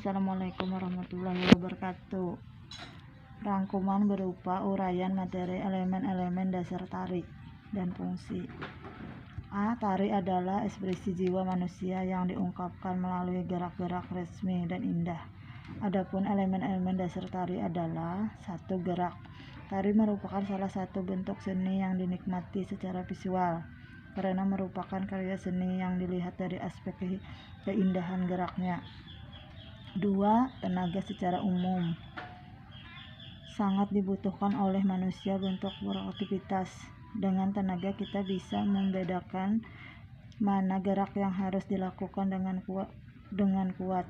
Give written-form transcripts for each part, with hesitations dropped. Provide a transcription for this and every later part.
Assalamualaikum warahmatullahi wabarakatuh. Rangkuman berupa uraian materi elemen-elemen dasar tari dan fungsi. A. Tari adalah ekspresi jiwa manusia yang diungkapkan melalui gerak-gerak resmi dan indah. Adapun elemen-elemen dasar tari adalah 1. Gerak. Tari merupakan salah satu bentuk seni yang dinikmati secara visual karena merupakan karya seni yang dilihat dari aspek keindahan geraknya. 2. Tenaga. Secara umum sangat dibutuhkan oleh manusia untuk beraktivitas. Dengan tenaga kita bisa membedakan mana gerak yang harus dilakukan dengan kuat,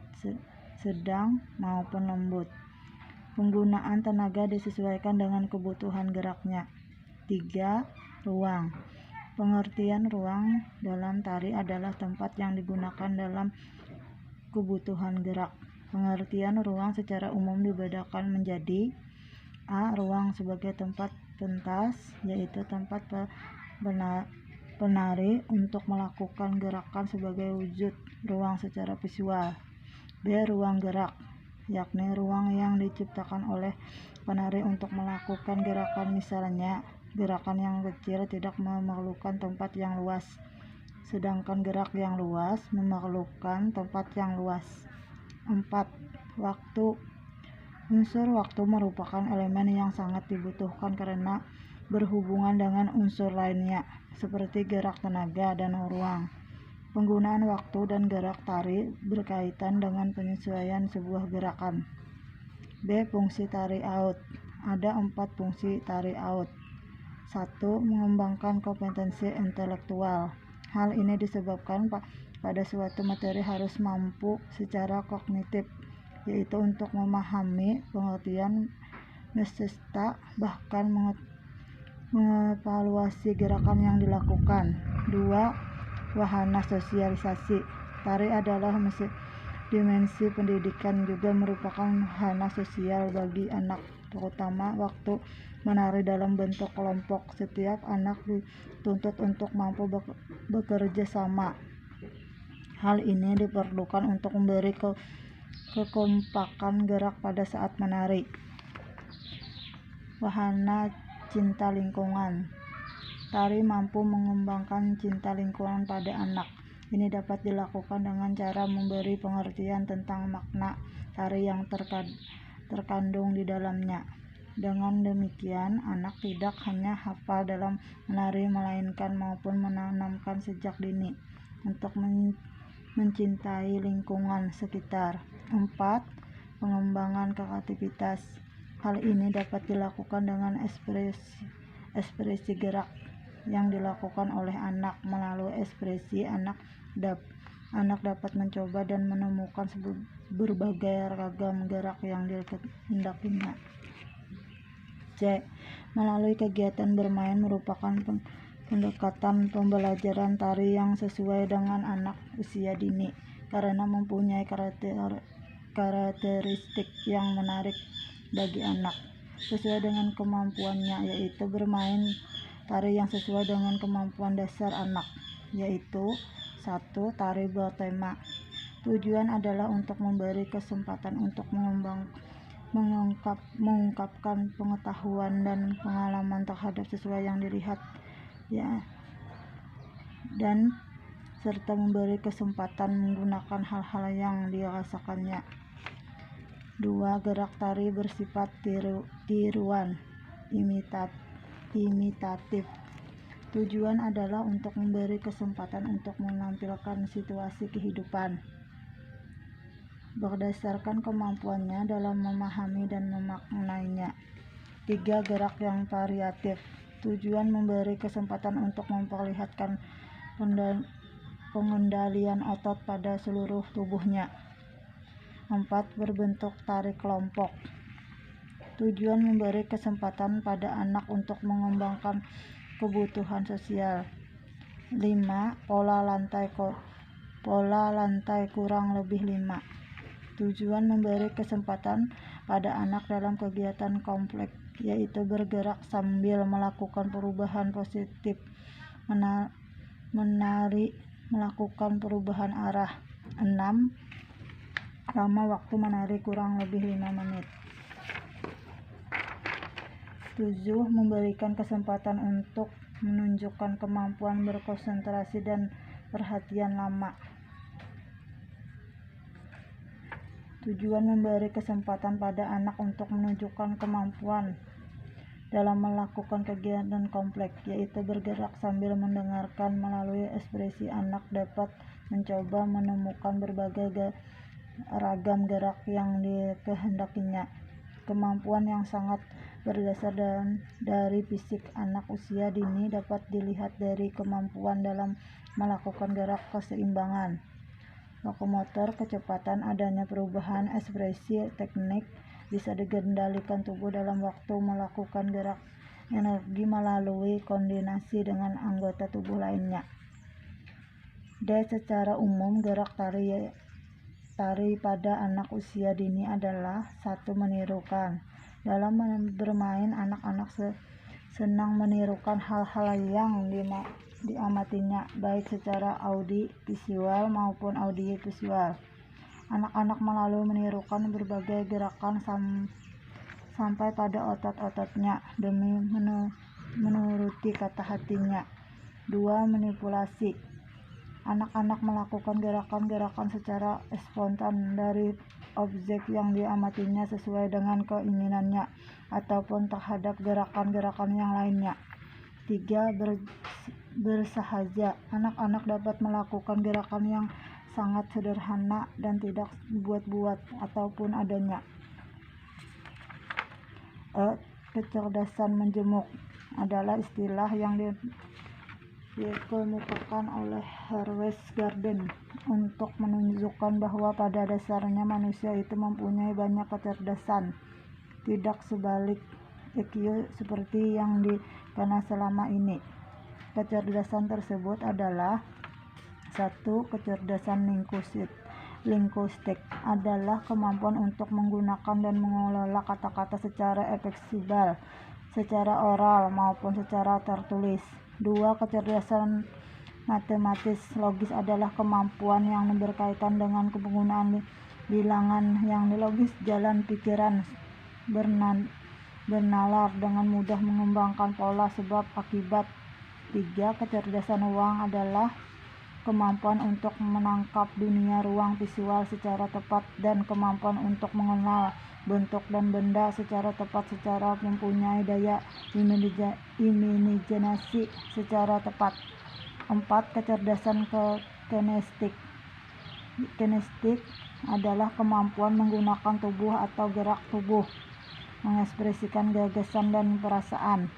sedang maupun lembut. Penggunaan tenaga disesuaikan dengan kebutuhan geraknya. 3. Ruang. Pengertian ruang dalam tari adalah tempat yang digunakan dalam kebutuhan gerak. Pengertian ruang secara umum dibedakan menjadi: A. Ruang sebagai tempat pentas, yaitu tempat penari untuk melakukan gerakan sebagai wujud ruang secara visual. B. Ruang gerak, yakni ruang yang diciptakan oleh penari untuk melakukan gerakan, misalnya gerakan yang kecil tidak memerlukan tempat yang luas, sedangkan gerak yang luas memerlukan tempat yang luas. 4. Waktu. Unsur waktu merupakan elemen yang sangat dibutuhkan karena berhubungan dengan unsur lainnya seperti gerak, tenaga, dan ruang. Penggunaan waktu dan gerak tari berkaitan dengan penyesuaian sebuah gerakan. B. Fungsi tari out. Ada 4 fungsi tari out. 1. Mengembangkan kompetensi intelektual. Hal ini disebabkan pada suatu materi harus mampu secara kognitif, yaitu untuk memahami pengertian, mencetak, bahkan mengevaluasi gerakan yang dilakukan. 2. Wahana sosialisasi. Tari adalah dimensi pendidikan, juga merupakan wahana sosial bagi anak, terutama waktu menari dalam bentuk kelompok. Setiap anak dituntut untuk mampu bekerja sama. Hal ini diperlukan untuk memberi kekompakan gerak pada saat menari. Wahana cinta lingkungan. Tari mampu mengembangkan cinta lingkungan pada anak. Ini dapat dilakukan dengan cara memberi pengertian tentang makna tari yang terkandung di dalamnya. Dengan demikian, anak tidak hanya hafal dalam menari, melainkan maupun menanamkan sejak dini untuk mencintai lingkungan sekitar. 4. Pengembangan kreativitas. Hal ini dapat dilakukan dengan ekspresi gerak yang dilakukan oleh anak. Melalui ekspresi, anak dapat mencoba dan menemukan berbagai ragam gerak yang dikehendakinya. C. Melalui kegiatan bermain merupakan pendekatan pembelajaran tari yang sesuai dengan anak usia dini karena mempunyai karakteristik yang menarik bagi anak sesuai dengan kemampuannya, yaitu bermain tari yang sesuai dengan kemampuan dasar anak, yaitu 1. Tari bertema. Tujuan adalah untuk memberi kesempatan untuk mengungkapkan pengetahuan dan pengalaman terhadap sesuai yang dilihat dan serta memberi kesempatan menggunakan hal-hal yang dirasakannya. 2. Gerak tari bersifat tiruan, imitatif. Tujuan adalah untuk memberi kesempatan untuk menampilkan situasi kehidupan berdasarkan kemampuannya dalam memahami dan memaknainya. 3. Gerak yang variatif. Tujuan memberi kesempatan untuk memperlihatkan pengendalian otot pada seluruh tubuhnya. 4. Berbentuk tari kelompok. Tujuan memberi kesempatan pada anak untuk mengembangkan kebutuhan sosial. 5. Pola lantai kurang lebih 5. Tujuan memberi kesempatan pada anak dalam kegiatan kompleks, yaitu bergerak sambil melakukan perubahan positif, menari, melakukan perubahan arah. 6. Lama waktu menari kurang lebih 5 menit. 7. Memberikan kesempatan untuk menunjukkan kemampuan berkonsentrasi dan perhatian lama. Tujuan memberi kesempatan pada anak untuk menunjukkan kemampuan dalam melakukan kegiatan kompleks, yaitu bergerak sambil mendengarkan. Melalui ekspresi, anak dapat mencoba menemukan berbagai ragam gerak yang dikehendakinya. Kemampuan yang sangat berdasar dari fisik anak usia dini dapat dilihat dari kemampuan dalam melakukan gerak keseimbangan, lokomotor, kecepatan. Adanya perubahan ekspresi teknik bisa dikendalikan tubuh dalam waktu melakukan gerak energi melalui koordinasi dengan anggota tubuh lainnya. D. Secara umum, gerak tari pada anak usia dini adalah 1. Menirukan. Dalam bermain, anak-anak senang menirukan hal-hal yang diamatinya, baik secara audiovisual maupun audiovisual. Anak-anak melalui menirukan berbagai gerakan sampai pada otot-ototnya demi menuruti kata hatinya. 2. Manipulasi. Anak-anak melakukan gerakan-gerakan secara spontan dari objek yang diamatinya sesuai dengan keinginannya ataupun terhadap gerakan-gerakan yang lainnya. 3. Bersahaja. Anak-anak dapat melakukan gerakan yang sangat sederhana dan tidak dibuat-buat ataupun adanya. Kecerdasan menjemuk adalah istilah yang dikemukakan oleh Harvey Garden untuk menunjukkan bahwa pada dasarnya manusia itu mempunyai banyak kecerdasan, tidak sebalik IQ seperti yang dikenal selama ini. Kecerdasan tersebut adalah 1. Kecerdasan linguistik adalah kemampuan untuk menggunakan dan mengelola kata-kata secara fleksibel, secara oral maupun secara tertulis. 2. Kecerdasan matematis logis adalah kemampuan yang berkaitan dengan penggunaan bilangan yang logis. Jalan pikiran bernalar dengan mudah, mengembangkan pola sebab akibat. 3. Kecerdasan ruang adalah kemampuan untuk menangkap dunia ruang visual secara tepat dan kemampuan untuk mengenal bentuk dan benda secara tepat secara mempunyai daya imajinasi secara tepat. 4. Kecerdasan kinestik adalah kemampuan menggunakan tubuh atau gerak tubuh mengekspresikan gagasan dan perasaan.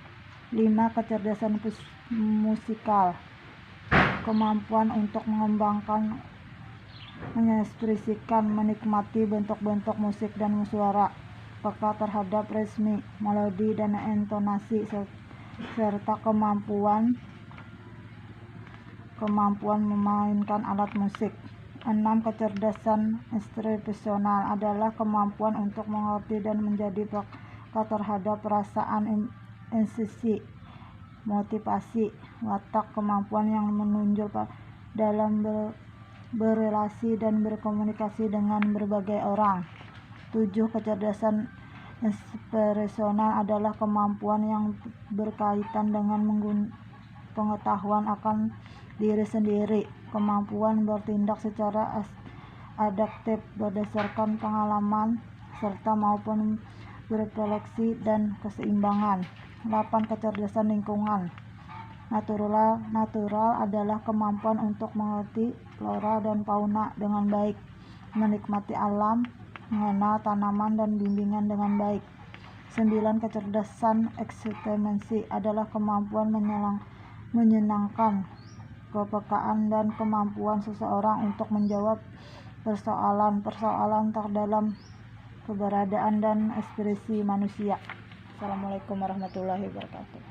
5. Kecerdasan musikal, kemampuan untuk mengembangkan, mengekspresikan, menikmati bentuk-bentuk musik dan suara, peka terhadap ritme, melodi, dan intonasi, serta kemampuan memainkan alat musik. 6. Kecerdasan ekspresional adalah kemampuan untuk mengerti dan menjadi peka terhadap perasaan, emosi, motivasi, watak, kemampuan yang menonjol dalam berrelasi dan berkomunikasi dengan berbagai orang. 7. Kecerdasan ekspresional adalah kemampuan yang berkaitan dengan pengetahuan akan diri sendiri, kemampuan bertindak secara adaptif berdasarkan pengalaman, serta maupun berrefleksi dan keseimbangan. 8. Kecerdasan lingkungan natural adalah kemampuan untuk mengerti flora dan fauna dengan baik, menikmati alam, mengenal tanaman dan bimbingan dengan baik. 9. Kecerdasan eksistensi adalah kemampuan menyenangkan, kepekaan dan kemampuan seseorang untuk menjawab persoalan terdalam keberadaan dan ekspresi manusia. Assalamualaikum warahmatullahi wabarakatuh.